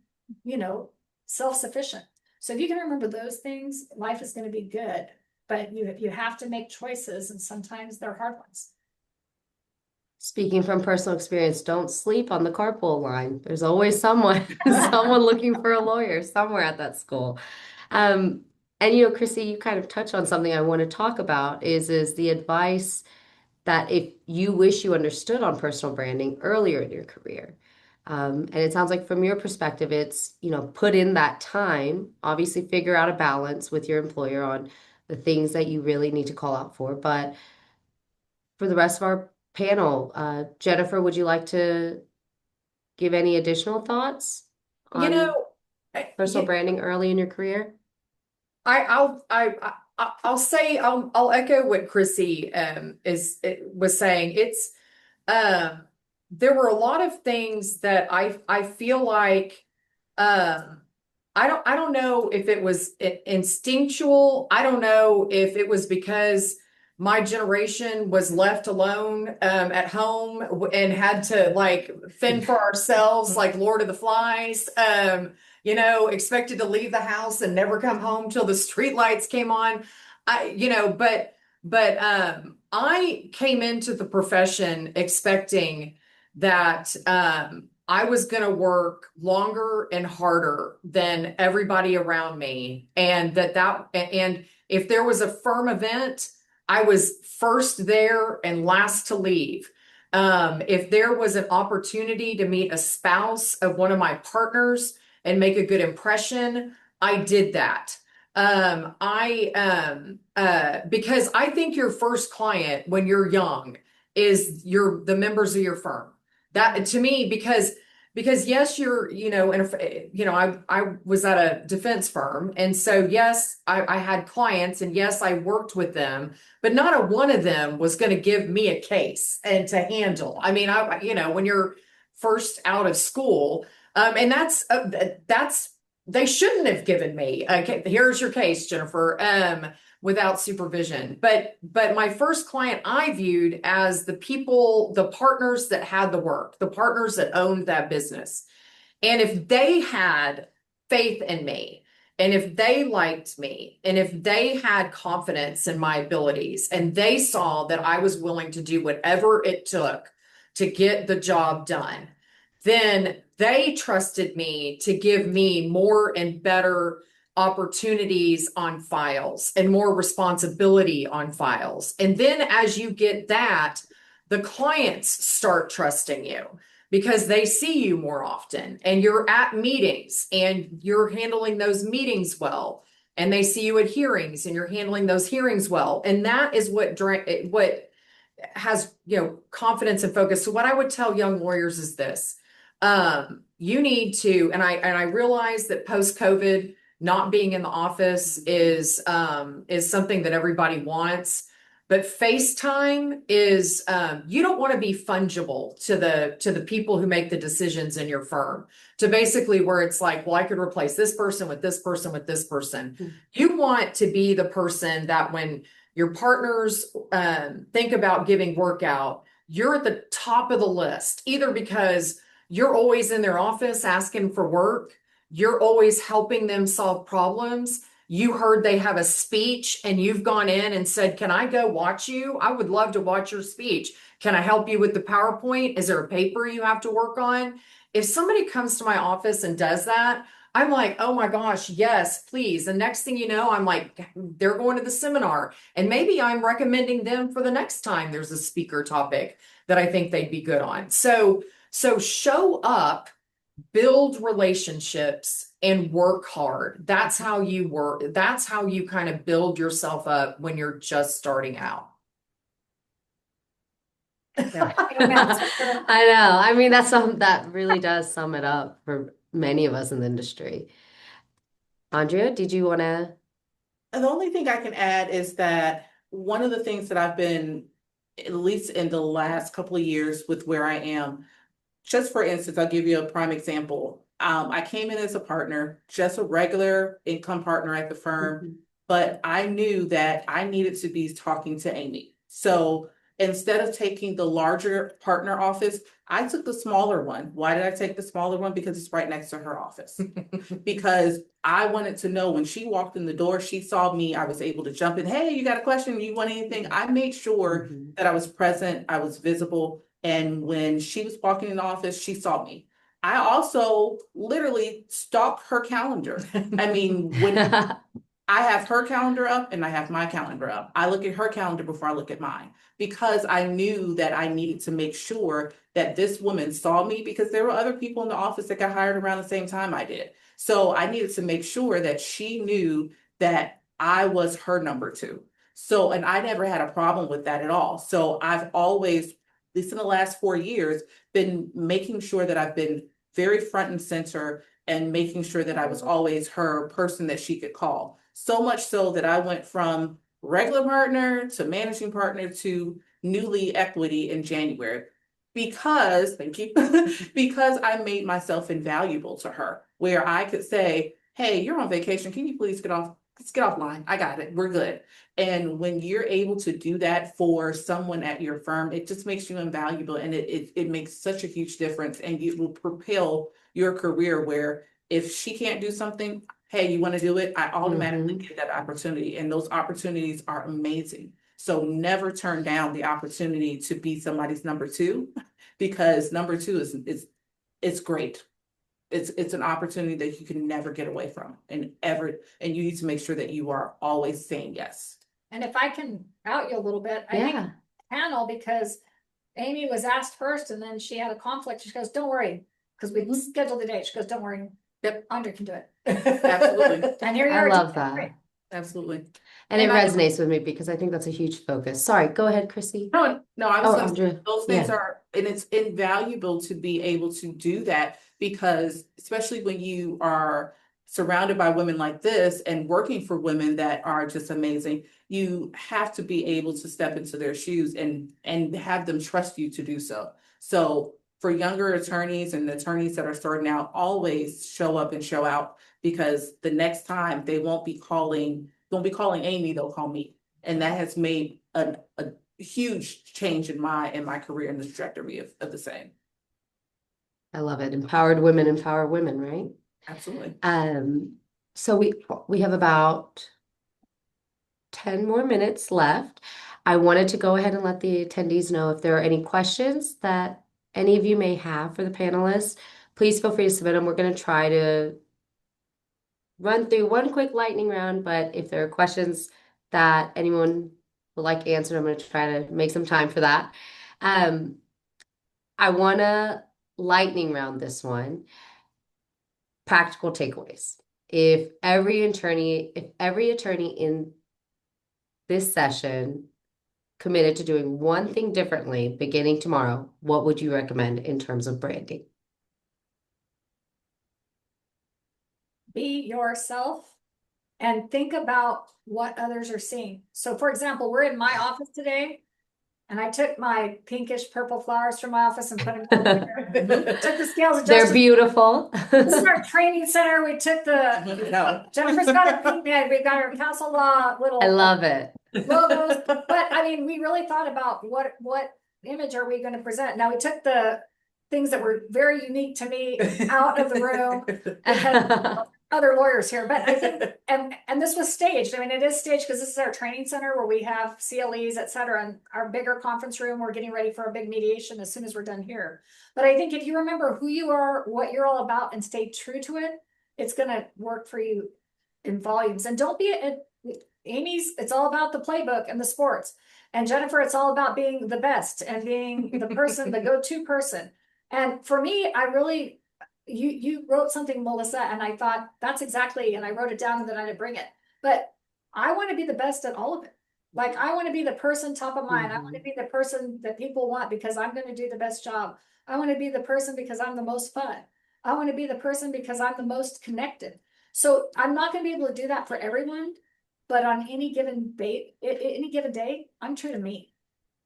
self-sufficient. So if you can remember those things, life is going to be good. But you have to make choices, and sometimes they're hard ones. Speaking from personal experience, don't sleep on the carpool line. There's always someone, someone looking for a lawyer somewhere at that school. Um, and Krissy, you kind of touched on something I want to talk about is the advice that if you wish you understood on personal branding earlier in your career. And it sounds like from your perspective, it's, put in that time, obviously figure out a balance with your employer on the things that you really need to call out for. But for the rest of our panel, Jennifer, would you like to give any additional thoughts You on know, I- personal yeah, branding early in your career? I'll say I'll echo what Krisi was saying. It's um there were a lot of things that I feel like um I don't know if it was instinctual. I don't know if it was because my generation was left alone at home and had to like fend for ourselves like Lord of the Flies. Expected to leave the house and never come home till the street lights came on. But I came into the profession expecting that I was going to work longer and harder than everybody around me, and and if there was a firm event, I was first there and last to leave. If there was an opportunity to meet a spouse of one of my partners and make a good impression, I did that. Because I think your first client when you're young is the members of your firm. That to me, because yes, you're, I was at a defense firm. And so, yes, I had clients and yes, I worked with them, but not a one of them was going to give me a case and to handle. I mean, when you're first out of school, and that's they shouldn't have given me. Okay, here's your case, Jennifer. Without supervision. But my first client I viewed as the people, the partners that had the work, the partners that owned that business. And if they had faith in me, and if they liked me, and if they had confidence in my abilities, and they saw that I was willing to do whatever it took to get the job done, then they trusted me to give me more and better opportunities on files and more responsibility on files. And then as you get that, the clients start trusting you because they see you more often and you're at meetings and you're handling those meetings well. And they see you at hearings and you're handling those hearings well. And that is what has, confidence and focus. So what I would tell young lawyers is this. You need to, and I realize that post-COVID, not being in the office is something that everybody wants. But FaceTime is you don't want to be fungible to the people who make the decisions in your firm. To basically where it's like, well, I could replace this person with this person with this person. Mm-hmm. You want to be the person that when your partners think about giving work out, you're at the top of the list, either because you're always in their office asking for work, you're always helping them solve problems. You heard they have a speech and you've gone in and said, can I go watch you? I would love to watch your speech. Can I help you with the PowerPoint? Is there a paper you have to work on? If somebody comes to my office and does that, I'm like, oh my gosh, yes, please. The next thing you know, I'm like, they're going to the seminar. And maybe I'm recommending them for the next time there's a speaker topic that I think they'd be good on. So show up, build relationships, and work hard. That's how you work. That's how you kind of build yourself up when you're just starting out. Yeah. I know. I mean, that really does sum it up for many of us in the industry. Andrea, did you want to? And the only thing I can add is that one of the things that I've been, at least in the last couple of years with where I am, just for instance, I'll give you a prime example. I came in as a partner, just a regular income partner at the firm, but I knew that I needed to be talking to Amy. So instead of taking the larger partner office, I took the smaller one. Why did I take the smaller one? Because it's right next to her office. Because I wanted to know when she walked in the door, she saw me, I was able to jump in. Hey, you got a question? You want anything? I made sure that I was present, I was visible. And when she was walking in the office, she saw me. I also literally stalked her calendar. I mean, when I have her calendar up and I have my calendar up, I look at her calendar before I look at mine because I knew that I needed to make sure that this woman saw me because there were other people in the office that got hired around the same time I did. So I needed to make sure that she knew that I was her number two. So, and I never had a problem with that at all. So I've always, at least in the last 4 years, been making sure that I've been very front and center and making sure that I was always her person that she could call. So much so that I went from regular partner to managing partner to newly equity in January because, thank you, because I made myself invaluable to her, where I could say, hey, you're on vacation. Can you please get off? Let's get offline. I got it. We're good. And when you're able to do that for someone at your firm, it just makes you invaluable and it makes such a huge difference and it will propel your career where if she can't do something, hey, you want to do it? I automatically get that opportunity. And those opportunities are amazing. So never turn down the opportunity to be somebody's number two, because number two is it's great. It's an opportunity that you can never get away from and you need to make sure that you are always saying yes. And if I can out you a little bit, I think Yeah. panel, because Amy was asked first and then she had a conflict. She goes, don't worry, because we scheduled the date. She goes, don't worry. Yep. Andrea can do it. Absolutely. And here you I are. love that. Absolutely. And it And I- resonates with me because I think that's a huge focus. Sorry, go ahead, Krisi. No, I was Oh, gonna say, Andrea. those things Yeah. are, and it's invaluable to be able to do that because especially when you are surrounded by women like this and working for women that are just amazing, you have to be able to step into their shoes and have them trust you to do so. So for younger attorneys and attorneys that are starting out, always show up and show out because the next time they won't be calling Amy, they'll call me. And that has made a huge change in my career and the trajectory of the same. I love it. Empower women, right? Absolutely. So we have about 10 more minutes left. I wanted to go ahead and let the attendees know if there are any questions that any of you may have for the panelists. Please feel free to submit them. We're going to try to run through one quick lightning round, but if there are questions that anyone would like answered, I'm going to try to make some time for that. I want to lightning round this one. Practical takeaways. If every attorney in this session committed to doing one thing differently beginning tomorrow, what would you recommend in terms of branding? Be yourself and think about what others are seeing. So for example, we're in my office today and I took my pinkish purple flowers from my office and put them down there. Took the scales They're adjusted. beautiful. This is our training center. We took the, Jennifer's got a pink bag. We've got our Castle Law little I love it. logos. But I mean, we really thought about what image are we going to present? Now we took the things that were very unique to me out of the room because other lawyers here, but I think, and this was staged. I mean, it is staged because this is our training center where we have CLEs, et cetera, and our bigger conference room. We're getting ready for a big mediation as soon as we're done here. But I think if you remember who you are, what you're all about, and stay true to it, it's going to work for you in volumes. And don't be Amy's. It's all about the playbook and the sports. And Jennifer, it's all about being the best and being the person, the go-to person. And for me, I really. You wrote something, Melissa, and I thought that's exactly, and I wrote it down and then I didn't bring it. But I want to be the best at all of it. Like I want to be the person top of mind. I want to be the person that people want because I'm going to do the best job. I want to be the person because I'm the most fun. I want to be the person because I'm the most connected. So I'm not going to be able to do that for everyone, But on any given any given day, I'm true to me.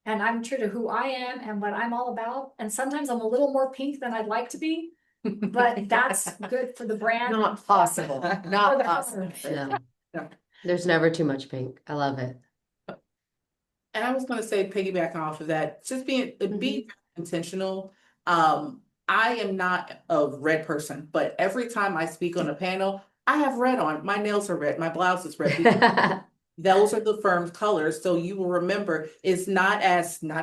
And I'm true to who I am and what I'm all about. And sometimes I'm a little more pink than I'd like to be, but that's good for the brand. Not possible, not the possible. Yeah. Yeah. There's never too much pink. I love it. And I was going to say, piggybacking off of that, just being Mhm. intentional. I am not a red person, but every time I speak on a panel, I have red on. My nails are red. My blouse is red. Because those are the firm's colors. So you will remember it's not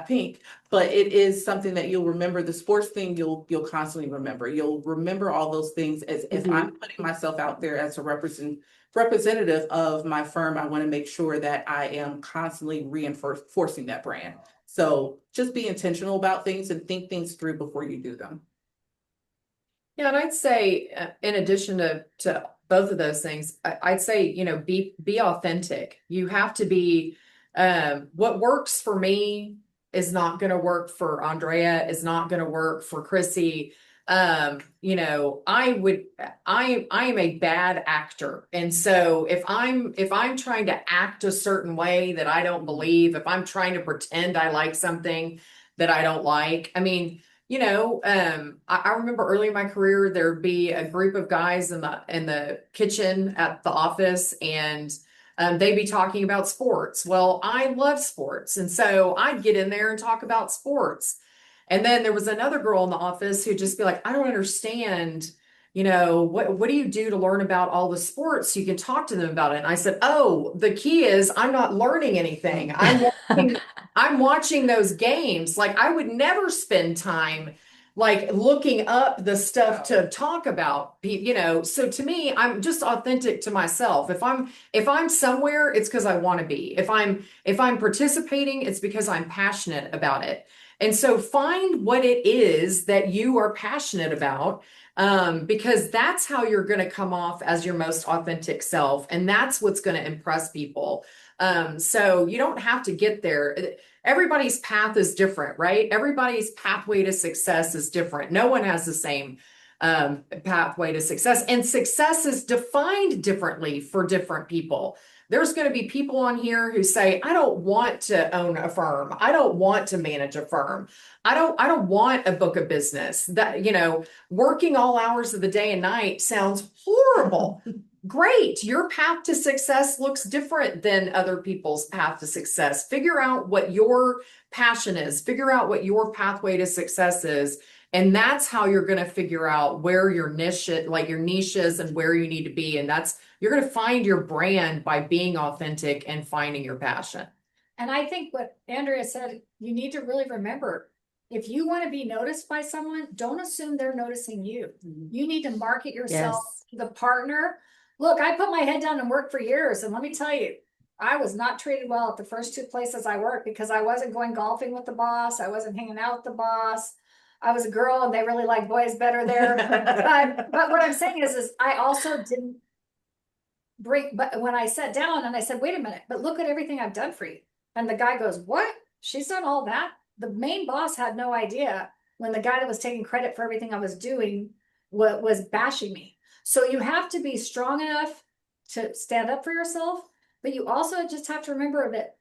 pink, but it is something that you'll remember. The sports thing you'll constantly remember. You'll remember all those things as if I'm putting myself out there as a representative of my firm. I want to make sure that I am constantly reinforcing that brand. So just be intentional about things and think things through before you do them. Yeah, and I'd say, in addition to both of those things, I'd say, be authentic. You have to be, what works for me is not going to work for Andrea, is not going to work for Krisi. I am a bad actor. And so if I'm trying to act a certain way that I don't believe, if I'm trying to pretend I like something that I don't like, I mean, I remember early in my career, there'd be a group of guys in the kitchen at the office, and they'd be talking about sports. Well, I love sports, and so I'd get in there and talk about sports. And then there was another girl in the office who'd just be like, I don't understand, what do you do to learn about all the sports? You can talk to them about it. And I said, oh, the key is I'm not learning anything. I'm watching those games. Like I would never spend time like looking up the stuff to talk about, So to me, I'm just authentic to myself. If I'm somewhere, it's because I want to be. If I'm participating, it's because I'm passionate about it. And so find what it is that you are passionate about, because that's how you're going to come off as your most authentic self. And that's what's going to impress people. So you don't have to get there. Everybody's path is different, right? Everybody's pathway to success is different. No one has the same pathway to success, and success is defined differently for different people. There's going to be people on here who say, I don't want to own a firm. I don't want to manage a firm. I don't want a book of business. That, working all hours of the day and night sounds horrible. Great. Your path to success looks different than other people's path to success. Figure out what your passion is. Figure out what your pathway to success is. And that's how you're going to figure out where your niche is and where you need to be. And you're going to find your brand by being authentic and finding your passion. And I think what Andrea said, you need to really remember, if you want to be noticed by someone, don't assume they're noticing you. You need to market yourself to the partner. Look, I put my head down and worked for years. And let me tell you, I was not treated well at the first two places I worked because I wasn't going golfing with the boss. I wasn't hanging out with the boss. I was a girl and they really like boys better there. But what I'm saying is I also didn't but when I sat down and I said, wait a minute, but look at everything I've done for you. And the guy goes, what? She's done all that? The main boss had no idea when the guy that was taking credit for everything I was doing was bashing me. So you have to be strong enough to stand up for yourself, but you also just have to remember that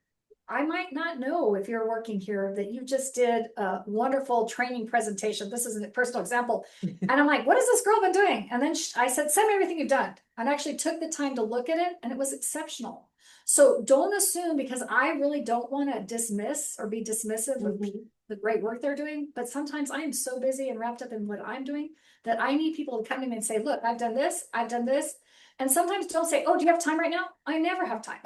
I might not know if you're working here that you just did a wonderful training presentation. This is a personal example. And I'm like, what has this girl been doing? And then I said, send me everything you've done. And I actually took the time to look at it and it was exceptional. So don't assume, because I really don't want to dismiss or be dismissive of the great work they're doing. But sometimes I am so busy and wrapped up in what I'm doing that I need people to come to me and say, look, I've done this, I've done this. And sometimes don't say, oh, do you have time right now? I never have time.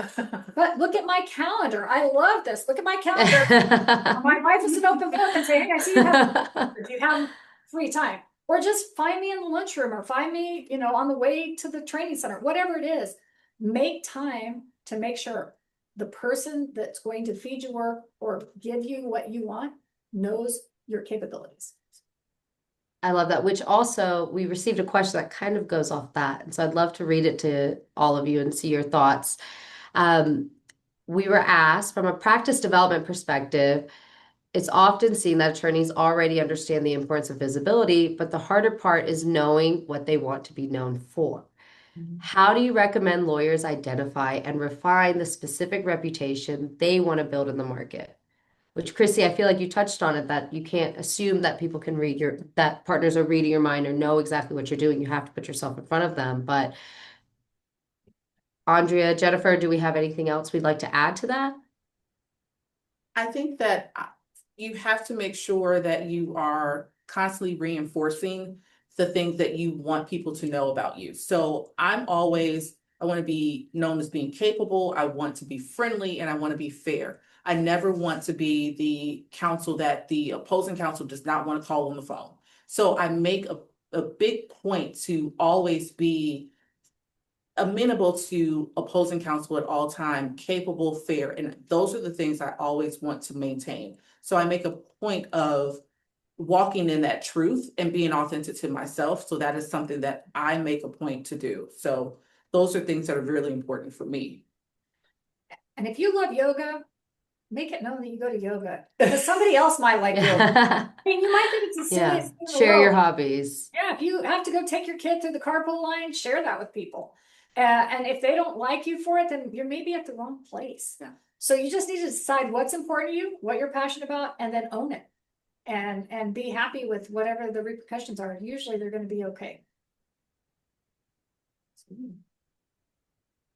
But look at my calendar. I love this. Look at my calendar. My wife is an open book and say, hey, I see you have, do you have free time? Or just find me in the lunchroom or find me, on the way to the training center, whatever it is. Make time to make sure the person that's going to feed you work or give you what you want knows your capabilities. I love that, which also we received a question that kind of goes off that. And so I'd love to read it to all of you and see your thoughts. We were asked, from a practice development perspective, it's often seen that attorneys already understand the importance of visibility, but the harder part is knowing what they want to be known for. How do you recommend lawyers identify and refine the specific reputation they want to build in the market? Which, Krisi, I feel like you touched on it, that you can't assume that people can that partners are reading your mind or know exactly what you're doing. You have to put yourself in front of them. But Andrea, Jennifer, do we have anything else we'd like to add to that? I think that you have to make sure that you are constantly reinforcing the things that you want people to know about you. So I want to be known as being capable. I want to be friendly, and I want to be fair. I never want to be the counsel that the opposing counsel does not want to call on the phone. So I make a big point to always be amenable to opposing counsel at all time, capable, fair. And those are the things I always want to maintain. So I make a point of walking in that truth and being authentic to myself. So that is something that I make a point to do. So those are things that are really important for me. And if you love yoga, make it known that you go to yoga, because somebody else might like yoga. I mean, you might think it's the Yeah, silliest thing in the share your world. hobbies. Yeah, if you have to go take your kid through the carpool line, share that with people. And if they don't like you for it, then you're maybe at the wrong place. Yeah. So you just need to decide what's important to you, what you're passionate about, and then own it. And be happy with whatever the repercussions are. Usually they're going to be okay.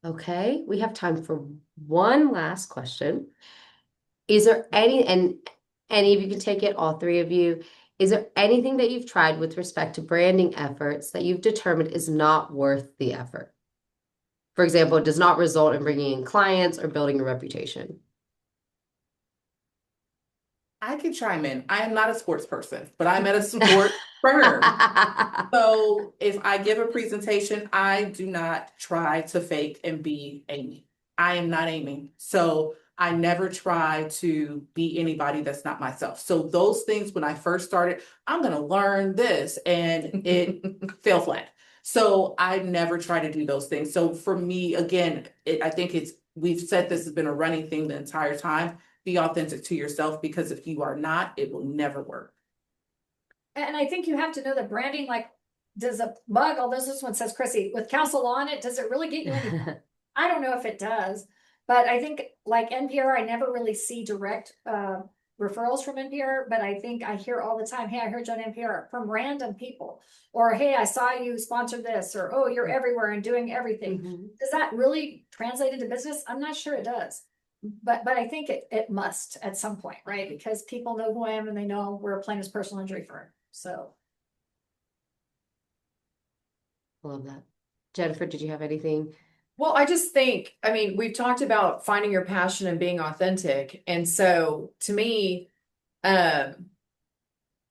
Okay, we have time for one last question. Is there and any of you can take it, all three of you, is there anything that you've tried with respect to branding efforts that you've determined is not worth the effort? For example, it does not result in bringing in clients or building a reputation. I can chime in. I am not a sports person, but I'm at a sport firm. So if I give a presentation, I do not try to fake and be Amy. I am not Amy. So I never try to be anybody that's not myself. So those things, when I first started, I'm going to learn this, and it fell flat. So I never try to do those things. So for me, again, I think we've said this has been a running thing the entire time. Be authentic to yourself, because if you are not, it will never work. And I think you have to know that branding, like, does a mug, although this one says Krisi, with counsel on it, does it really get you any? I don't know if it does, but I think like NPR, I never really see direct referrals from NPR, but I think I hear all the time, hey, I heard you on NPR, from random people, or hey, I saw you sponsor this, or oh, you're everywhere and doing everything. Does that really translate into business? I'm not sure it does. But I think it must at some point, right? Because people know who I am, and they know we're a plaintiff's personal injury firm. So I love that. Jennifer, did you have anything? Well, I just think, I mean, we've talked about finding your passion and being authentic. And so to me,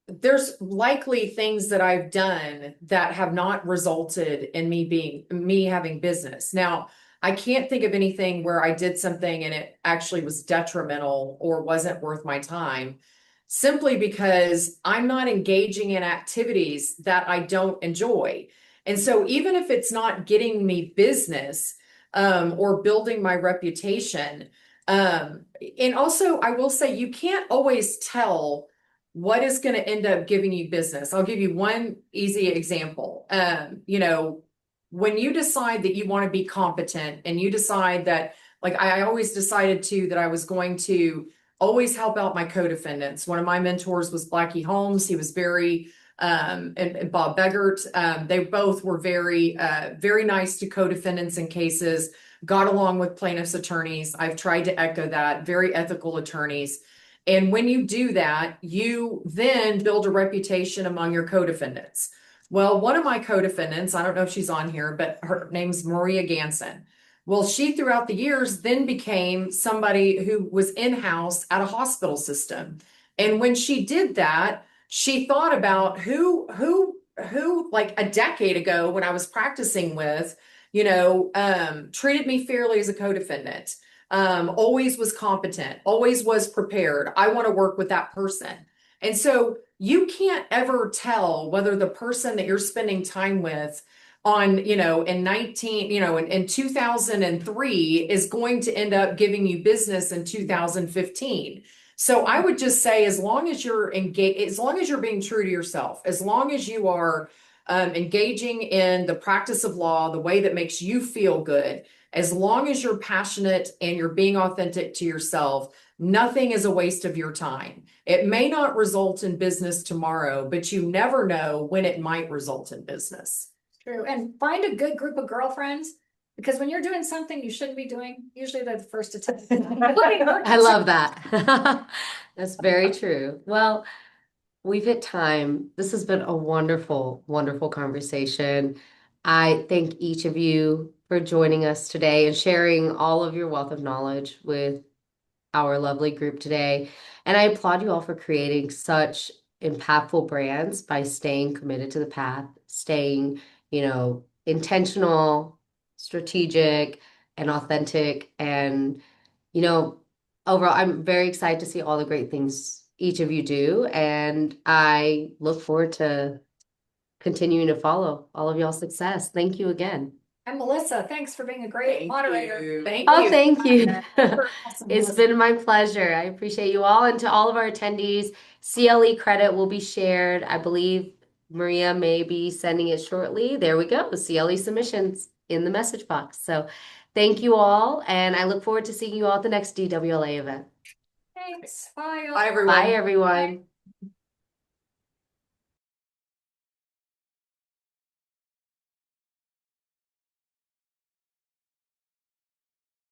there's likely things that I've done that have not resulted in me having business. Now, I can't think of anything where I did something and it actually was detrimental or wasn't worth my time, simply because I'm not engaging in activities that I don't enjoy. And so even if it's not getting me business, or building my reputation, and also I will say, you can't always tell what is going to end up giving you business. I'll give you one easy example. When you decide that you want to be competent, and you decide that, like I always decided that I was going to always help out my co-defendants. One of my mentors was Blackie Holmes. He was very, and Bob Beggart. They both were very, very nice to co-defendants in cases, got along with plaintiffs' attorneys. I've tried to echo that, very ethical attorneys. And when you do that, you then build a reputation among your co-defendants. Well, one of my co-defendants, I don't know if she's on here, but her name's Maria Ganson. Well, she throughout the years then became somebody who was in-house at a hospital system. And when she did that, she thought about who like a decade ago when I was practicing with, treated me fairly as a co-defendant. Always was competent, always was prepared. I want to work with that person. And so you can't ever tell whether the person that you're spending time with in 2003 is going to end up giving you business in 2015. So I would just say, as long as you're engaged, as long as you're being true to yourself, as long as you are engaging in the practice of law, the way that makes you feel good. As long as you're passionate and you're being authentic to yourself, nothing is a waste of your time. It may not result in business tomorrow, but you never know when it might result in business. True. And find a good group of girlfriends, because when you're doing something you shouldn't be doing, usually they're the first to tell you. I love that. That's very true. Well, we've hit time. This has been a wonderful, wonderful conversation. I thank each of you for joining us today and sharing all of your wealth of knowledge with our lovely group today. And I applaud you all for creating such impactful brands by staying committed to the path, staying, intentional, strategic, and authentic. And, you know, overall, I'm very excited to see all the great things each of you do. And I look forward to continuing to follow all of y'all's success. Thank you again. And Melissa, thanks for being a great moderator. Thank Oh, you. thank you. Awesome, It's Melissa. been my pleasure. I appreciate you all. And to all of our attendees, CLE credit will be shared. I believe Maria may be sending it shortly. There we go. CLE submissions in the message box. So thank you all. And I look forward to seeing you all at the next DWLA event. Thanks. Bye. Bye, everyone. Bye, everyone.